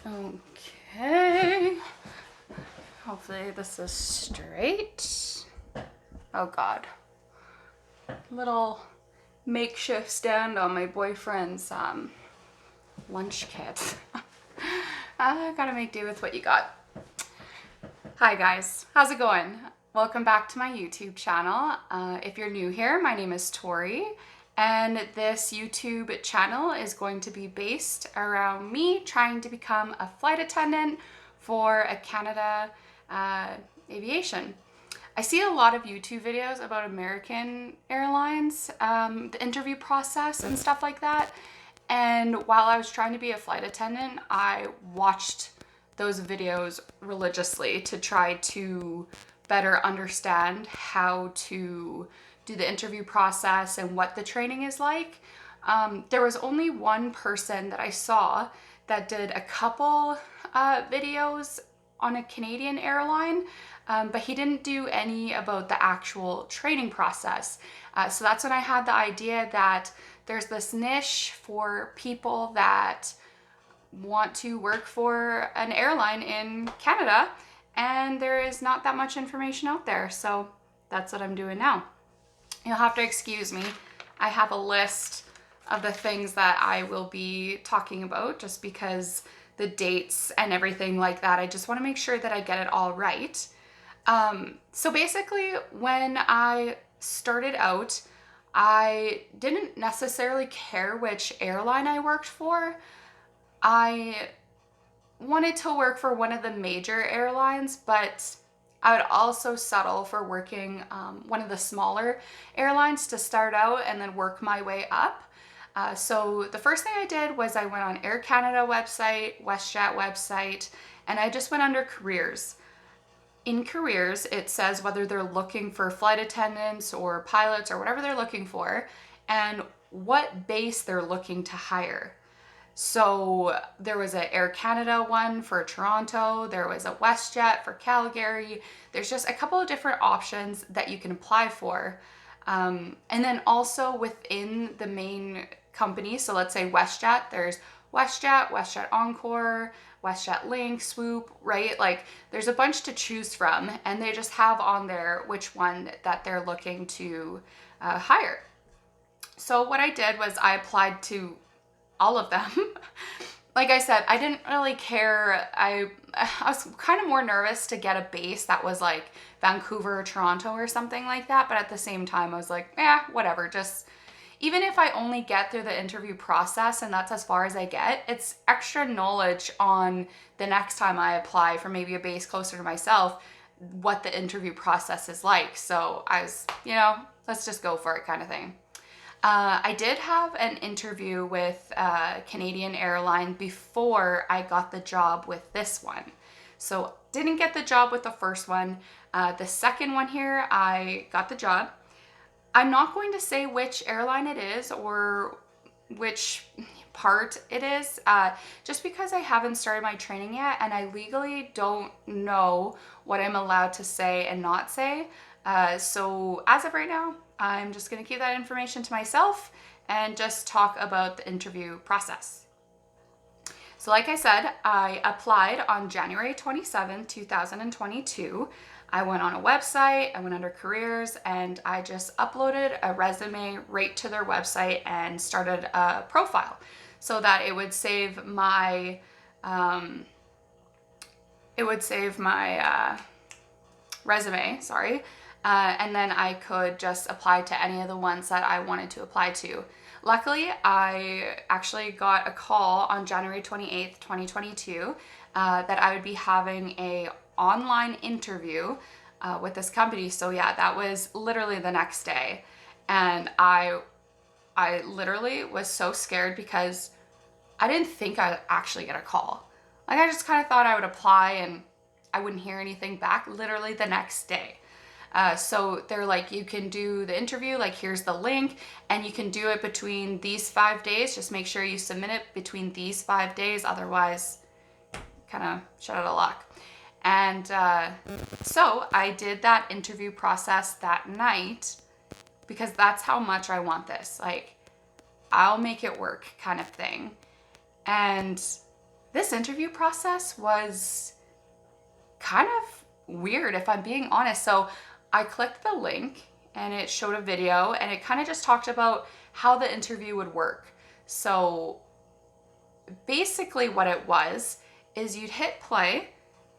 Okay. Hopefully this is straight. Oh God. Little makeshift stand on my boyfriend's lunch kit. I gotta make do with what you got. Hi guys, how's it going? Welcome back to my YouTube channel. If you're new here, my name is Tori, and this YouTube channel is going to be based around me trying to become a flight attendant for a Canada aviation. I see a lot of YouTube videos about American Airlines, the interview process and stuff like that. And while I was trying to be a flight attendant, I watched those videos religiously to try to better understand how to do the interview process and what the training is like. There was only one person that I saw that did a couple videos on a Canadian airline, but he didn't do any about the actual training process. So that's when I had the idea that there's this niche for people that want to work for an airline in Canada, and there is not that much information out there. So that's what I'm doing now. You'll have to excuse me. I have a list of the things that I will be talking about just because the dates and everything like that. I just want to make sure that I get it all right. So basically, when I started out, I didn't necessarily care which airline I worked for. I wanted to work for one of the major airlines, but I would also settle for working one of the smaller airlines to start out and then work my way up. So the first thing I did was I went on Air Canada website, WestJet website, and I just went under careers. In careers, it says whether they're looking for flight attendants or pilots or whatever they're looking for, and what base they're looking to hire. So there was an Air Canada one for Toronto, there was a WestJet for Calgary. There's just a couple of different options that you can apply for. And then also within the main company, so let's say WestJet, there's WestJet, WestJet Encore, WestJet Link, Swoop, right? Like there's a bunch to choose from, and they just have on there which one that they're looking to hire. So what I did was I applied to all of them. Like I said, I didn't really care. I was kind of more nervous to get a base that was like Vancouver or Toronto or something like that. But at the same time, I was like, whatever. Just even if I only get through the interview process and that's as far as I get, it's extra knowledge on the next time I apply for maybe a base closer to myself, what the interview process is like. So I was, let's just go for it kind of thing. I did have an interview with Canadian Airline before I got the job with this one. So didn't get the job with the first one. The second one here, I got the job. I'm not going to say which airline it is or which part it is, just because I haven't started my training yet and I legally don't know what I'm allowed to say and not say. So as of right now, I'm just going to keep that information to myself and just talk about the interview process. So like I said, I applied on January 27, 2022. I went on a website, I went under careers, and I just uploaded a resume right to their website and started a profile so that it would save my resume, sorry. And then I could just apply to any of the ones that I wanted to apply to. Luckily, I actually got a call on January 28th, 2022, that I would be having a online interview with this company. So yeah, that was literally the next day. And I literally was so scared because I didn't think I'd actually get a call. Like I just kind of thought I would apply and I wouldn't hear anything back literally the next day. So they're like, you can do the interview, like here's the link, and you can do it between these 5 days. Just make sure you submit it between these 5 days. Otherwise, kind of shut out of luck. And so I did that interview process that night because that's how much I want this. Like, I'll make it work kind of thing. And this interview process was kind of weird, if I'm being honest. So I clicked the link and it showed a video, and it kind of just talked about how the interview would work. So basically what it was is you'd hit play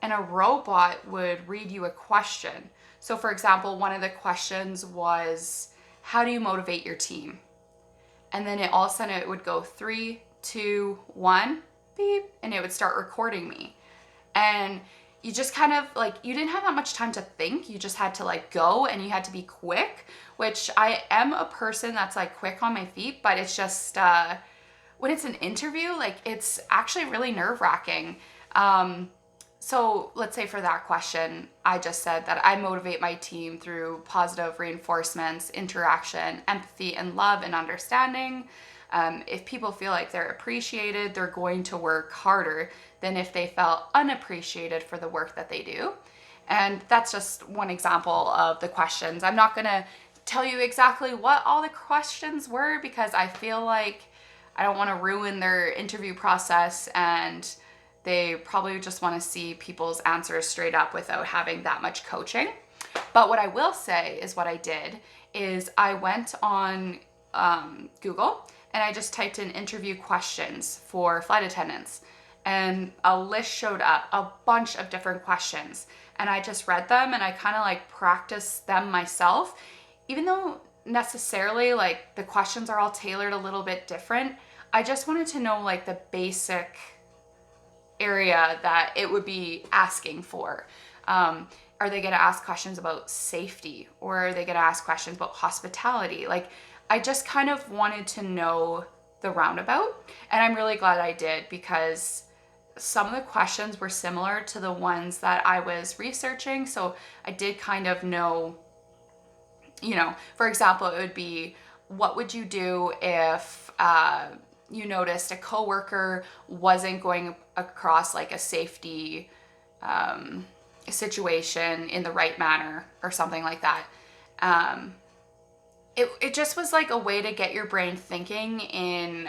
and a robot would read you a question. So for example, one of the questions was, how do you motivate your team? And then all of a sudden it would go 3, 2, 1, beep, and it would start recording me. And you just kind of like, you didn't have that much time to think. You just had to like go, and you had to be quick, which I am a person that's like quick on my feet, but it's just, when it's an interview, like it's actually really nerve-wracking. So let's say for that question, I just said that I motivate my team through positive reinforcements, interaction, empathy, and love and understanding. If people feel like they're appreciated, they're going to work harder than if they felt unappreciated for the work that they do. And that's just one example of the questions. I'm not going to tell you exactly what all the questions were, because I feel like I don't want to ruin their interview process, and they probably just want to see people's answers straight up without having that much coaching. But what I will say is what I did is I went on Google and I just typed in interview questions for flight attendants, and a list showed up, a bunch of different questions. And I just read them and I kind of like practiced them myself, even though necessarily like the questions are all tailored a little bit different. I just wanted to know like the basic area that it would be asking for. Are they going to ask questions about safety, or are they going to ask questions about hospitality? Like, I just kind of wanted to know the roundabout, and I'm really glad I did, because some of the questions were similar to the ones that I was researching. So I did kind of know, for example, it would be, what would you do if you noticed a coworker wasn't going across like a safety situation in the right manner, or something like that. It just was like a way to get your brain thinking in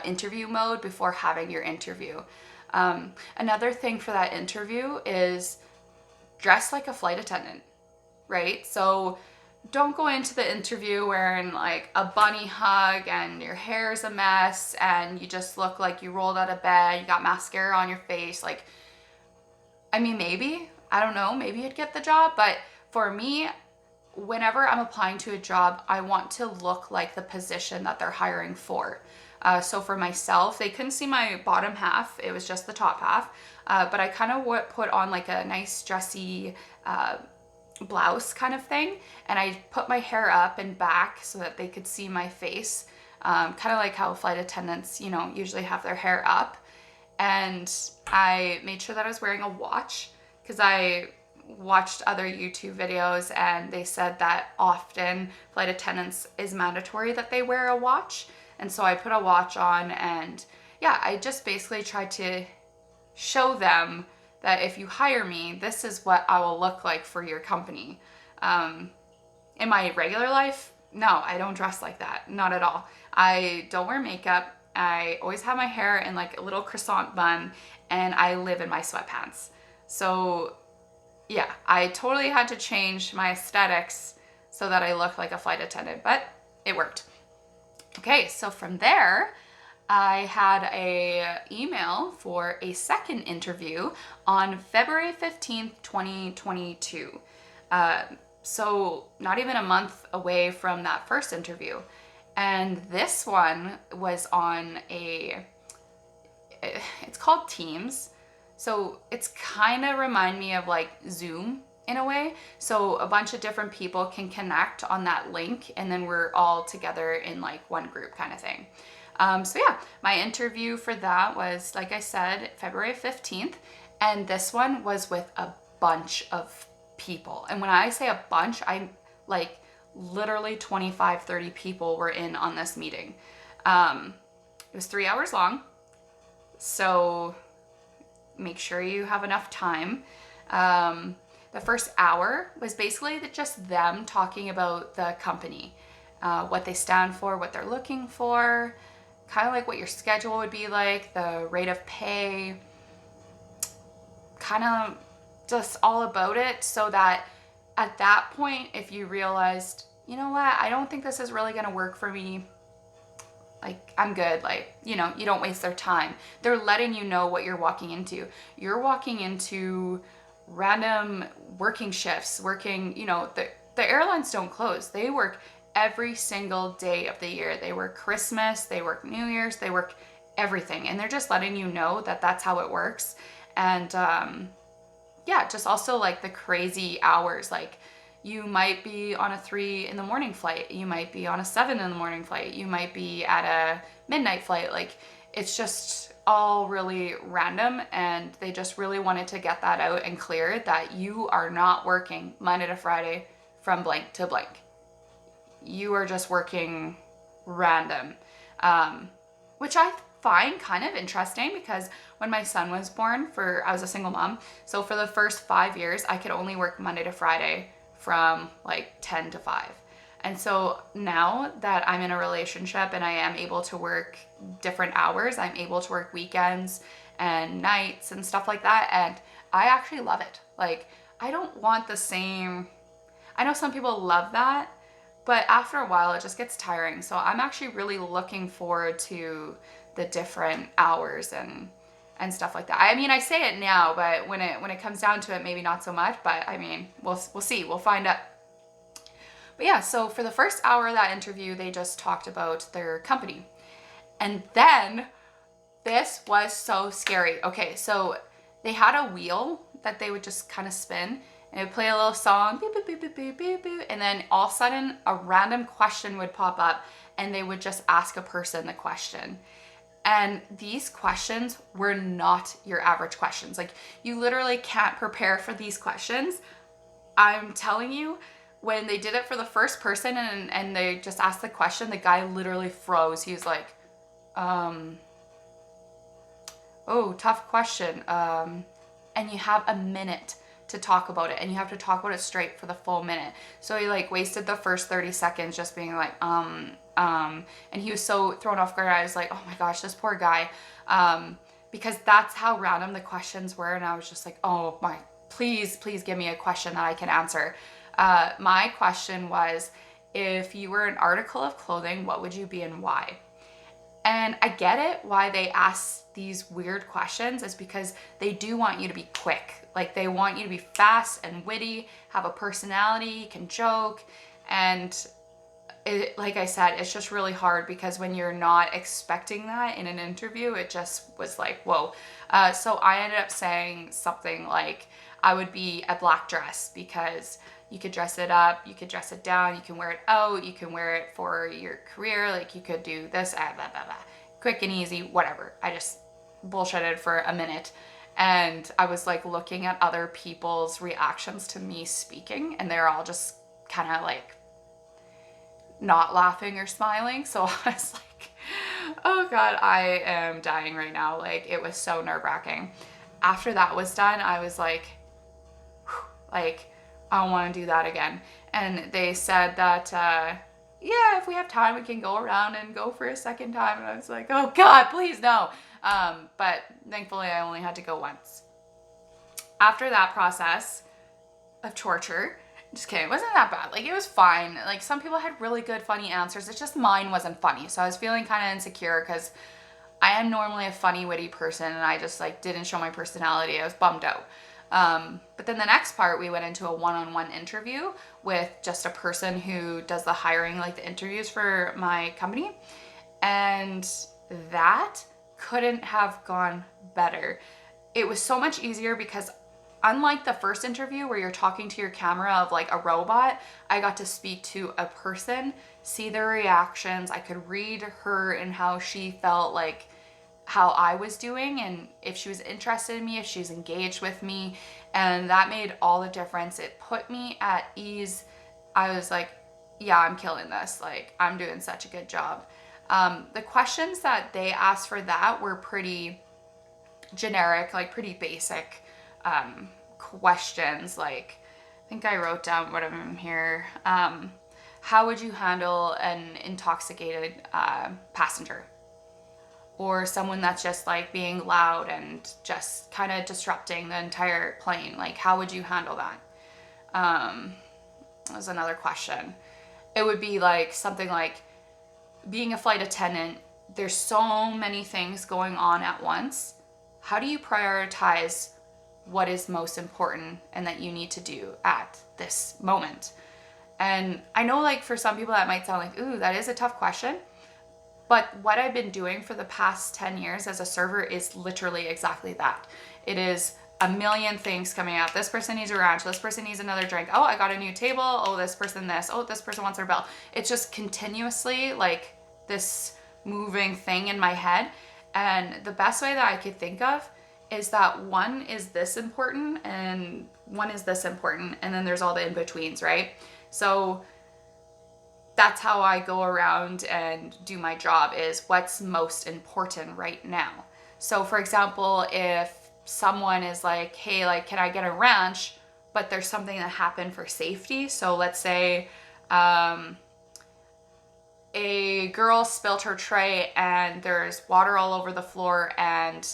interview mode before having your interview. Another thing for that interview is dress like a flight attendant, right? So don't go into the interview wearing like a bunny hug and your hair's a mess and you just look like you rolled out of bed, you got mascara on your face. Like, I mean, maybe, I don't know, maybe you'd get the job, but for me, whenever I'm applying to a job, I want to look like the position that they're hiring for. So for myself, they couldn't see my bottom half, it was just the top half, but I kind of put on like a nice dressy blouse kind of thing, and I put my hair up and back so that they could see my face, kind of like how flight attendants, usually have their hair up. And I made sure that I was wearing a watch, because I watched other YouTube videos and they said that often flight attendants is mandatory that they wear a watch. And so I put a watch on, and yeah, I just basically tried to show them that if you hire me, this is what I will look like for your company. In my regular life, no, I don't dress like that. Not at all. I don't wear makeup. I always have my hair in like a little croissant bun, and I live in my sweatpants. So yeah, I totally had to change my aesthetics so that I look like a flight attendant, but it worked. Okay, so from there, I had a email for a second interview on February 15th, 2022. So not even a month away from that first interview. And this one was on it's called Teams. So it's kind of remind me of like Zoom in a way. So a bunch of different people can connect on that link, and then we're all together in like one group kind of thing. So yeah, my interview for that was, like I said, February 15th. And this one was with a bunch of people. And when I say a bunch, I'm like literally 25, 30 people were in on this meeting. It was 3 hours long. So make sure you have enough time. The first hour was basically just them talking about the company, what they stand for, what they're looking for, kind of like what your schedule would be like, the rate of pay, kind of just all about it, so that at that point, if you realized, you know what, I don't think this is really going to work for me, like, I'm good, like, you know, you don't waste their time. They're letting you know what you're walking into. You're walking into random working shifts, working, you know, the airlines don't close. They work every single day of the year. They work Christmas, they work New Year's, they work everything. And they're just letting you know that that's how it works. And yeah, just also like the crazy hours. Like, you might be on a 3 in the morning flight. You might be on a 7 in the morning flight. You might be at a midnight flight. Like, it's just all really random. And they just really wanted to get that out and clear that you are not working Monday to Friday from blank to blank. You are just working random, which I find kind of interesting, because when my son was born, I was a single mom. So for the first 5 years, I could only work Monday to Friday from like 10 to 5. And so now that I'm in a relationship and I am able to work different hours, I'm able to work weekends and nights and stuff like that. And I actually love it. Like, I don't want the same, I know some people love that, but after a while it just gets tiring. So I'm actually really looking forward to the different hours and stuff like that. I mean, I say it now, but when it comes down to it, maybe not so much. But I mean, we'll see. We'll find out. But yeah, so for the first hour of that interview, they just talked about their company. And then this was so scary. Okay, so they had a wheel that they would just kind of spin, and it would play a little song, beep, beep, beep, beep, beep, beep, beep, and then all of a sudden a random question would pop up, and they would just ask a person the question. And these questions were not your average questions. Like, you literally can't prepare for these questions. I'm telling you, when they did it for the first person and they just asked the question, the guy literally froze. He was like, oh, tough question. And you have a minute to talk about it, and you have to talk about it straight for the full minute. So he like wasted the first 30 seconds just being like, and he was so thrown off guard. I was like, oh my gosh, this poor guy. Because that's how random the questions were. And I was just like, oh my, please give me a question that I can answer. My question was, if you were an article of clothing, what would you be and why? And I get it why they ask these weird questions, is because they do want you to be quick. Like, they want you to be fast and witty, have a personality, can joke. And it, like I said, it's just really hard, because when you're not expecting that in an interview, it just was like, whoa. So I ended up saying something like, I would be a black dress, because you could dress it up, you could dress it down, you can wear it out, you can wear it for your career, like you could do this, blah, blah, blah. Quick and easy, whatever. I just bullshitted for a minute. And I was like looking at other people's reactions to me speaking, and they're all just kind of like not laughing or smiling. So I was like, oh God, I am dying right now. Like, it was so nerve-wracking. After that was done, I was like, like, I don't want to do that again. And they said that, yeah, if we have time, we can go around and go for a second time. And I was like, oh God, please no. But thankfully I only had to go once. After that process of torture, just kidding, it wasn't that bad. Like, it was fine. Like, some people had really good, funny answers. It's just mine wasn't funny. So I was feeling kind of insecure, because I am normally a funny, witty person, and I just like didn't show my personality. I was bummed out. But then the next part, we went into a one-on-one interview with just a person who does the hiring, like the interviews for my company. And that couldn't have gone better. It was so much easier, because unlike the first interview where you're talking to your camera of like a robot, I got to speak to a person, see their reactions. I could read her and how she felt, like how I was doing, and if she was interested in me, if she was engaged with me. And that made all the difference. It put me at ease. I was like, yeah, I'm killing this. Like, I'm doing such a good job. The questions that they asked for that were pretty generic, like pretty basic questions. Like, I think I wrote down one of them here. How would you handle an intoxicated passenger? or someone that's just like being loud and just kind of disrupting the entire plane? Like, how would you handle that? That was another question. It would be like something like being a flight attendant, there's so many things going on at once. How do you prioritize what is most important and that you need to do at this moment? And I know, like, for some people that might sound like, ooh, that is a tough question. But what I've been doing for the past 10 years as a server is literally exactly that. It is a million things coming out. This person needs a ranch. This person needs another drink. Oh, I got a new table. Oh, this person this. Oh, this person wants their bell. It's just continuously like this moving thing in my head. And the best way that I could think of is that one is this important and one is this important. And then there's all the in-betweens, right? So that's how I go around and do my job, is what's most important right now. So for example, if someone is like, hey, like, can I get a ranch? But there's something that happened for safety. So let's say a girl spilled her tray and there's water all over the floor, and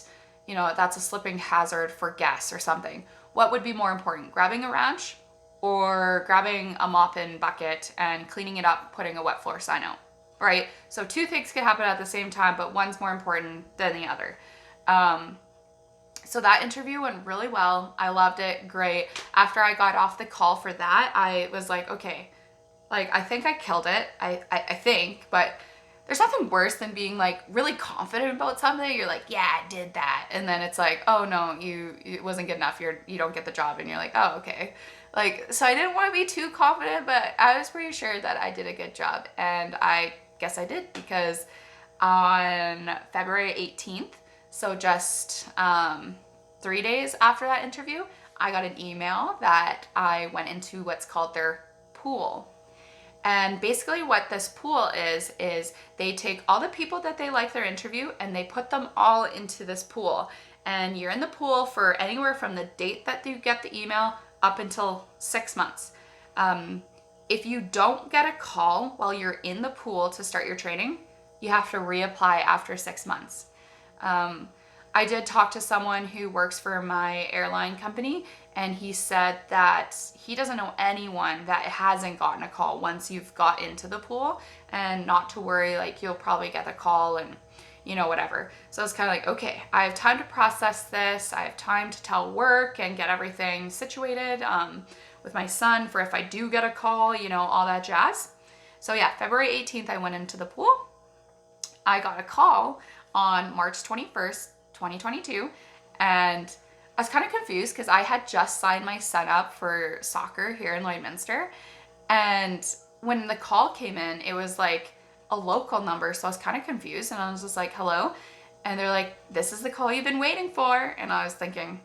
you know, that's a slipping hazard for guests or something. What would be more important, grabbing a ranch or grabbing a mop and bucket and cleaning it up, putting a wet floor sign out, right? So two things could happen at the same time, but one's more important than the other. So that interview went really well. I loved it. Great. After I got off the call for that, I was like, okay, like, I think I killed it. I think, but there's nothing worse than being like really confident about something. You're like, yeah, I did that. And then it's like, oh no, it wasn't good enough. You don't get the job. And you're like, oh, okay. Like, so I didn't want to be too confident, but I was pretty sure that I did a good job. And I guess I did, because on February 18th, so just 3 days after that interview, I got an email that I went into what's called their pool. And basically what this pool is they take all the people that they like their interview and they put them all into this pool. And you're in the pool for anywhere from the date that you get the email up until 6 months. If you don't get a call while you're in the pool to start your training, you have to reapply after 6 months. I did talk to someone who works for my airline company, and he said that he doesn't know anyone that hasn't gotten a call once you've got into the pool, and not to worry, like, you'll probably get the call and, you know, whatever. So it's kind of like, okay, I have time to process this. I have time to tell work and get everything situated with my son for if I do get a call, you know, all that jazz. So yeah, February 18th, I went into the pool. I got a call on March 21st, 2022, and I was kind of confused because I had just signed my son up for soccer here in Lloydminster, and when the call came in, it was like a local number, so I was kind of confused, and I was just like, hello, and they're like, this is the call you've been waiting for, and I was thinking,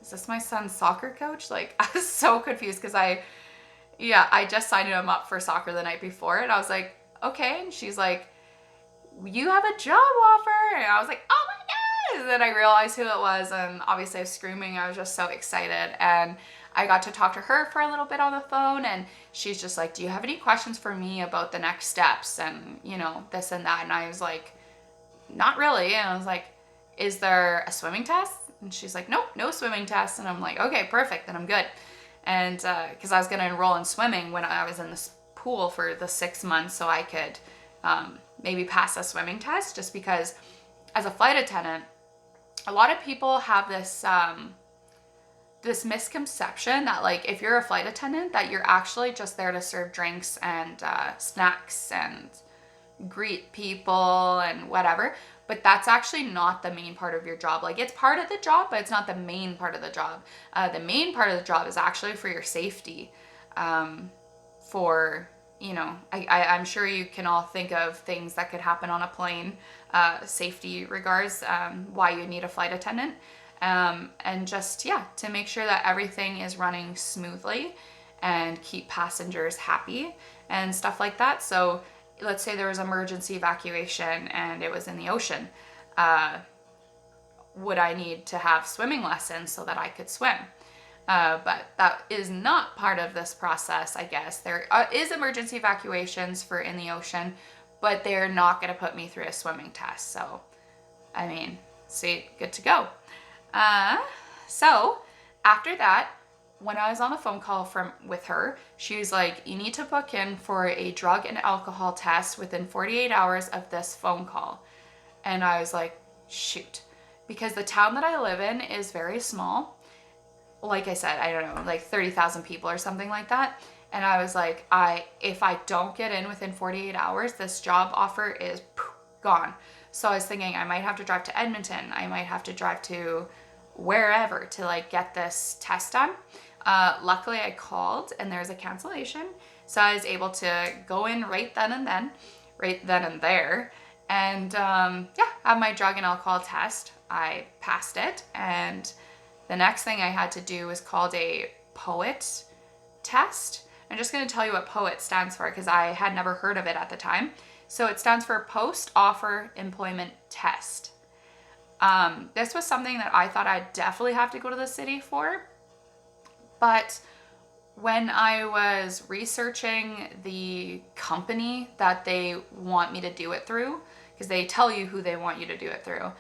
is this my son's soccer coach? Like, I was so confused because I just signed him up for soccer the night before, and I was like, okay, and she's like, you have a job offer, and I was like, oh my God, and then I realized who it was, and obviously I was screaming. I was just so excited, and I got to talk to her for a little bit on the phone, and she's just like, do you have any questions for me about the next steps and, you know, this and that? And I was like, not really. And I was like, is there a swimming test? And she's like, nope, no swimming test. And I'm like, okay, perfect, then I'm good. And because I was going to enroll in swimming when I was in this pool for the 6 months, so I could maybe pass a swimming test, just because as a flight attendant, a lot of people have this this misconception that, like, if you're a flight attendant, that you're actually just there to serve drinks and snacks and greet people and whatever. But that's actually not the main part of your job. Like, it's part of the job, but it's not the main part of the job. The main part of the job is actually for your safety. For, you know, I'm sure you can all think of things that could happen on a plane, safety regards, why you need a flight attendant. And just, yeah, to make sure that everything is running smoothly and keep passengers happy and stuff like that. So let's say there was emergency evacuation and it was in the ocean. Would I need to have swimming lessons so that I could swim? But that is not part of this process, I guess. There is emergency evacuations for in the ocean, but they're not going to put me through a swimming test. So I mean, sweet, good to go. So after that, when I was on the phone call with her, she was like, you need to book in for a drug and alcohol test within 48 hours of this phone call. And I was like, shoot, because the town that I live in is very small. Like I said, I don't know, like 30,000 people or something like that. And I was like, if I don't get in within 48 hours, this job offer is gone. So I was thinking I might have to drive to Edmonton. I might have to drive to wherever to like get this test done. Luckily I called and there's a cancellation. So I was able to go in right then and there. And have my drug and alcohol test. I passed it. And the next thing I had to do was called a POET test. I'm just going to tell you what POET stands for because I had never heard of it at the time. So it stands for Post-Offer Employment Test. This was something that I thought I'd definitely have to go to the city for. But when I was researching the company that they want me to do it through, because they tell you who they want you to do it through,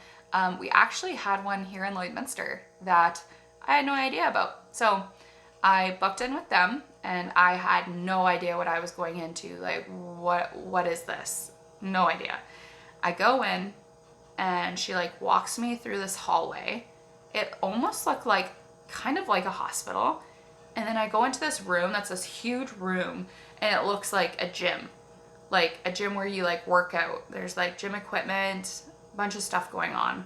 we actually had one here in Lloydminster that I had no idea about. So I booked in with them and I had no idea what I was going into. Like, what is this? No idea. I go in and she like walks me through this hallway. It almost looked like kind of like a hospital. And then I go into this room that's this huge room and it looks like a gym where you like work out. There's like gym equipment, a bunch of stuff going on.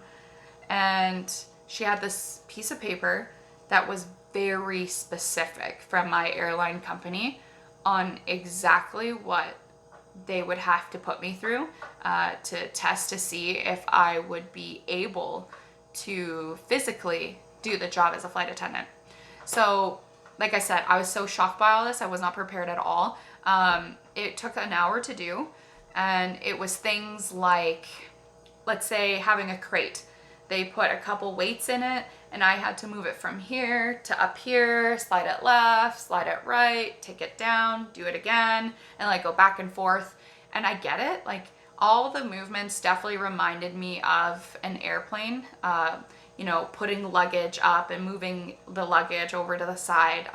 And she had this piece of paper that was very specific from my airline company on exactly what they would have to put me through to test to see if I would be able to physically do the job as a flight attendant. So, like I said, I was so shocked by all this. I was not prepared at all. It took an hour to do, and it was things like, let's say, having a crate. They put a couple weights in it, and I had to move it from here to up here, slide it left, slide it right, take it down, do it again, and like go back and forth. And I get it. Like, all the movements definitely reminded me of an airplane, putting luggage up and moving the luggage over to the side.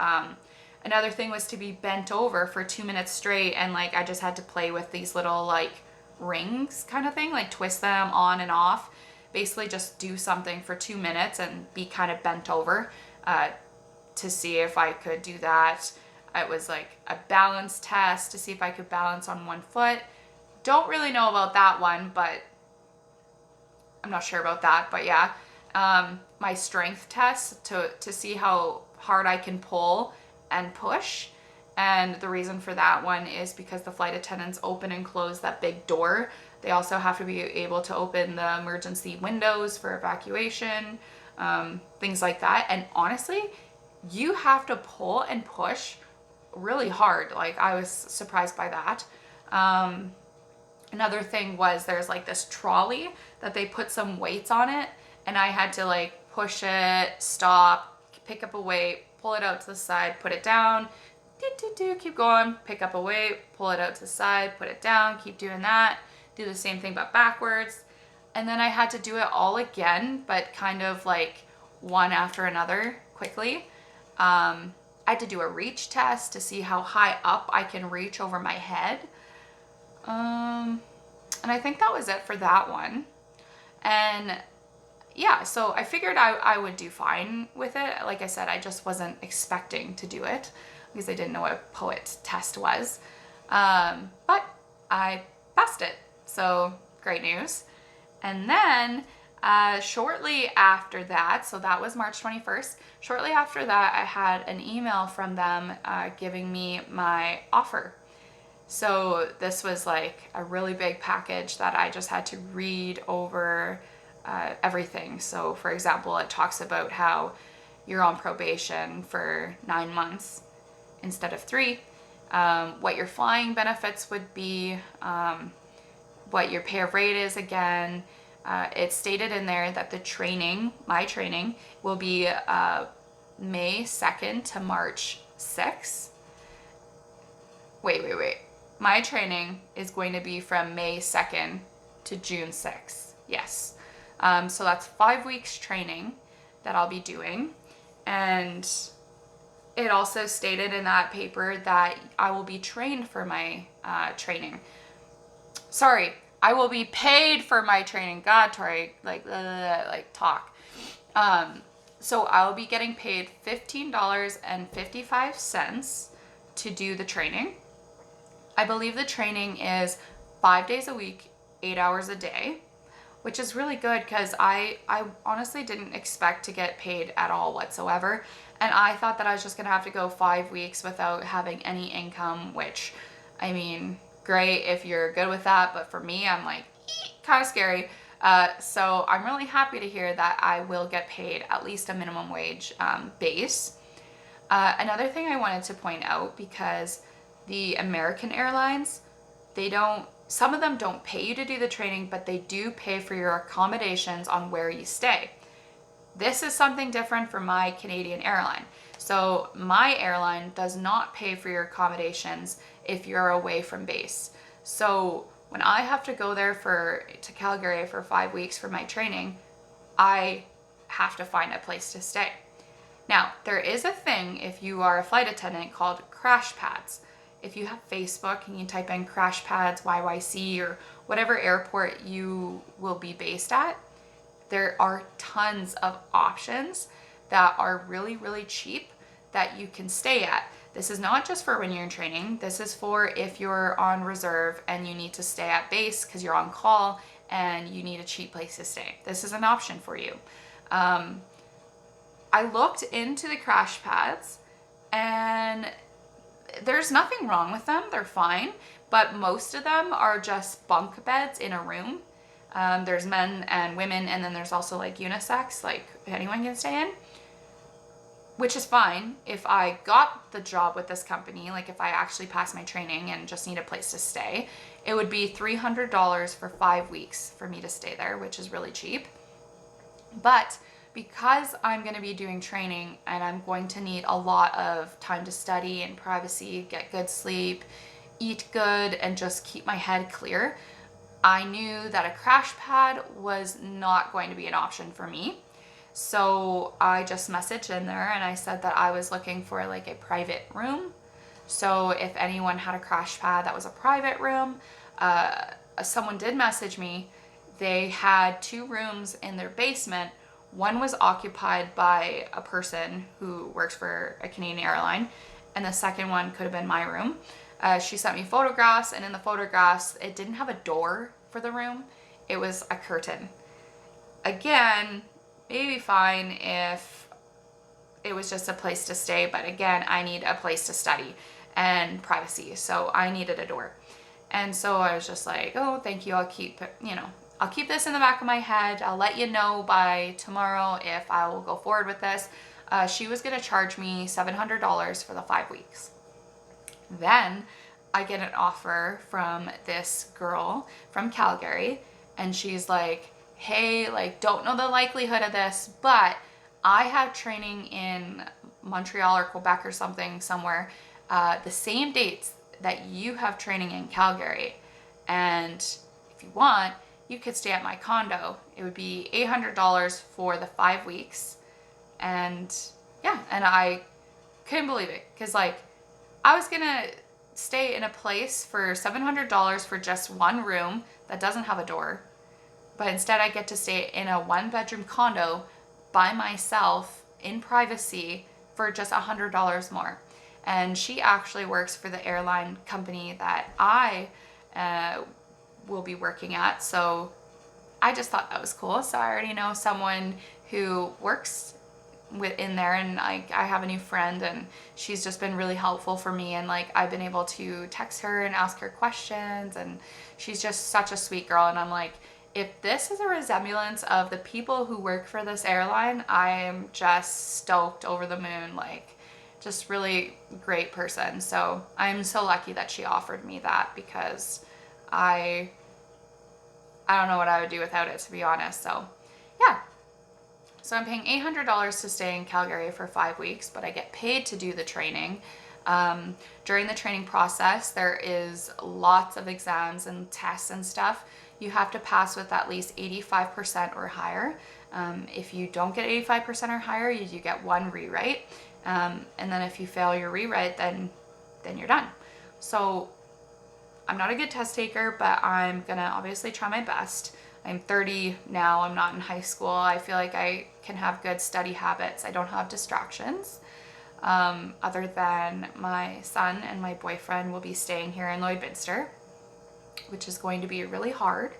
Another thing was to be bent over for 2 minutes straight, and like I just had to play with these little like rings kind of thing, like twist them on and off. Basically just do something for 2 minutes and be kind of bent over to see if I could do that. It was like a balance test to see if I could balance on one foot. Don't really know about that one, but I'm not sure about that. But yeah, my strength test to see how hard I can pull and push. And the reason for that one is because the flight attendants open and close that big door. They also have to be able to open the emergency windows for evacuation, things like that. And honestly, you have to pull and push really hard. Like, I was surprised by that. Another thing was there's like this trolley that they put some weights on it, and I had to like push it, stop, pick up a weight, pull it out to the side, put it down, keep going, pick up a weight, pull it out to the side, put it down, keep doing that, do the same thing but backwards. And then I had to do it all again, but kind of like one after another quickly. I had to do a reach test to see how high up I can reach over my head. And I think that was it for that one. And yeah, so I figured I would do fine with it. Like I said, I just wasn't expecting to do it because I didn't know what a POET test was. But I passed it, so great news. And then shortly after that, so that was March 21st, shortly after that I had an email from them giving me my offer. So this was like a really big package that I just had to read over everything. So for example, it talks about how you're on probation for 9 months instead of 3, what your flying benefits would be, what your pay of rate is again. It stated in there that my training will be May 2nd to March 6th. Wait. My training is going to be from May 2nd to June 6th. Yes. So that's 5 weeks training that I'll be doing. And it also stated in that paper that I will be trained for my training. Sorry, I will be paid for my training. God, Tori, like talk. So I'll be getting paid $15.55 to do the training. I believe the training is 5 days a week, 8 hours a day, which is really good because I honestly didn't expect to get paid at all whatsoever. And I thought that I was just going to have to go 5 weeks without having any income, which, I mean, great if you're good with that. But for me, I'm like, kind of scary. So I'm really happy to hear that I will get paid at least a minimum wage base. Another thing I wanted to point out, because the American Airlines, some of them don't pay you to do the training, but they do pay for your accommodations on where you stay. This is something different for my Canadian airline. So my airline does not pay for your accommodations if you're away from base. So when I have to go there to Calgary for 5 weeks for my training, I have to find a place to stay. Now, there is a thing if you are a flight attendant called crash pads. If you have Facebook and you type in crash pads, YYC, or whatever airport you will be based at, there are tons of options that are really, really cheap that you can stay at. This is not just for when you're in training. This is for if you're on reserve and you need to stay at base because you're on call and you need a cheap place to stay. This is an option for you. I looked into the crash pads and there's nothing wrong with them. They're fine, but most of them are just bunk beds in a room. There's men and women, and then there's also like unisex, like anyone can stay in, which is fine. If I got the job with this company, like if I actually passed my training and just need a place to stay, it would be $300 for 5 weeks for me to stay there, which is really cheap. But because I'm going to be doing training and I'm going to need a lot of time to study and privacy, get good sleep, eat good, and just keep my head clear, I knew that a crash pad was not going to be an option for me. So I just messaged in there and I said that I was looking for like a private room. So if anyone had a crash pad that was a private room, someone did message me. They had 2 rooms in their basement. One was occupied by a person who works for a Canadian airline, and the second one could have been my room. She sent me photographs, and in the photographs, it didn't have a door for the room. It was a curtain. Again, maybe fine if it was just a place to stay, but again, I need a place to study and privacy, so I needed a door. And so I was just like, oh, thank you, I'll keep this in the back of my head. I'll let you know by tomorrow if I will go forward with this. She was going to charge me $700 for the 5 weeks. Then I get an offer from this girl from Calgary, and she's like, hey, like, don't know the likelihood of this, but I have training in Montreal or Quebec or somewhere, the same dates that you have training in Calgary. And if you want, you could stay at my condo. It would be $800 for the 5 weeks. And yeah, and I couldn't believe it because like I was gonna stay in a place for $700 for just one room that doesn't have a door, but instead I get to stay in a 1-bedroom condo by myself in privacy for just $100 more. And she actually works for the airline company that I will be working at. So I just thought that was cool. So I already know someone who works in there, and I have a new friend, and she's just been really helpful for me, and like I've been able to text her and ask her questions, and she's just such a sweet girl. And I'm like, if this is a resemblance of the people who work for this airline, I am just stoked over the moon. Like, just really great person. So I'm so lucky that she offered me that, because I don't know what I would do without it, to be honest. So yeah. So I'm paying $800 to stay in Calgary for 5 weeks, but I get paid to do the training. During the training process, there is lots of exams and tests and stuff. you have to pass with at least 85% or higher. If you don't get 85% or higher, you do get one rewrite. And then if you fail your rewrite, then you're done. So I'm not a good test taker, but I'm gonna obviously try my best. I'm 30 now, I'm not in high school. I feel like I can have good study habits. I don't have distractions. Other than my son and my boyfriend will be staying here in Lloydminster, which is going to be really hard.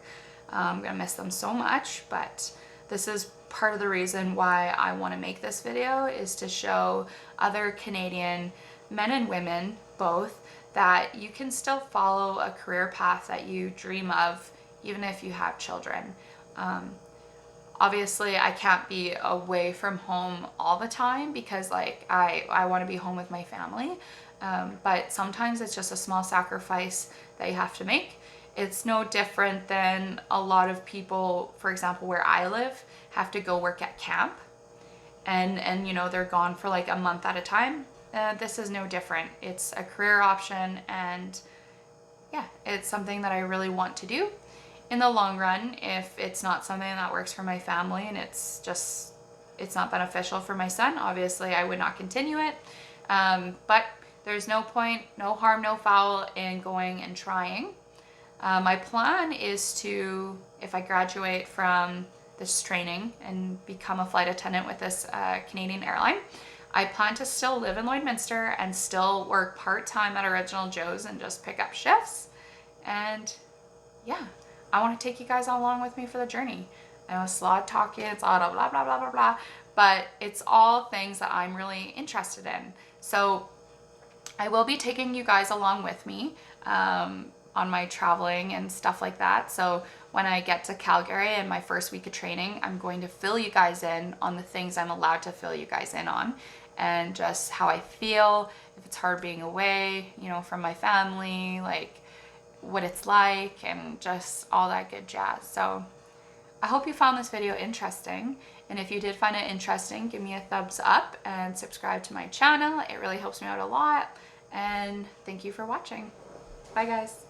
I'm gonna miss them so much, but this is part of the reason why I want to make this video, is to show other Canadian men and women both that you can still follow a career path that you dream of even if you have children. Obviously I can't be away from home all the time because like I want to be home with my family, but sometimes it's just a small sacrifice that you have to make. It's no different than a lot of people, for example, where I live, have to go work at camp and you know, they're gone for like a month at a time. This is no different. It's a career option, and yeah, it's something that I really want to do. In the long run, if it's not something that works for my family and it's not beneficial for my son, obviously I would not continue it. But there's no point, no harm, no foul in going and trying. My plan is to, if I graduate from this training and become a flight attendant with this Canadian airline, I plan to still live in Lloydminster and still work part-time at Original Joe's and just pick up shifts. And yeah, I want to take you guys along with me for the journey. I know it's a lot of talking, it's a lot of blah, blah, blah, blah, blah, but it's all things that I'm really interested in. So I will be taking you guys along with me on my traveling and stuff like that. So when I get to Calgary and my first week of training, I'm going to fill you guys in on the things I'm allowed to fill you guys in on, and just how I feel, if it's hard being away, you know, from my family, like what it's like, and just all that good jazz. So I hope you found this video interesting, and if you did find it interesting, give me a thumbs up and subscribe to my channel. It really helps me out a lot, and thank you for watching. Bye guys.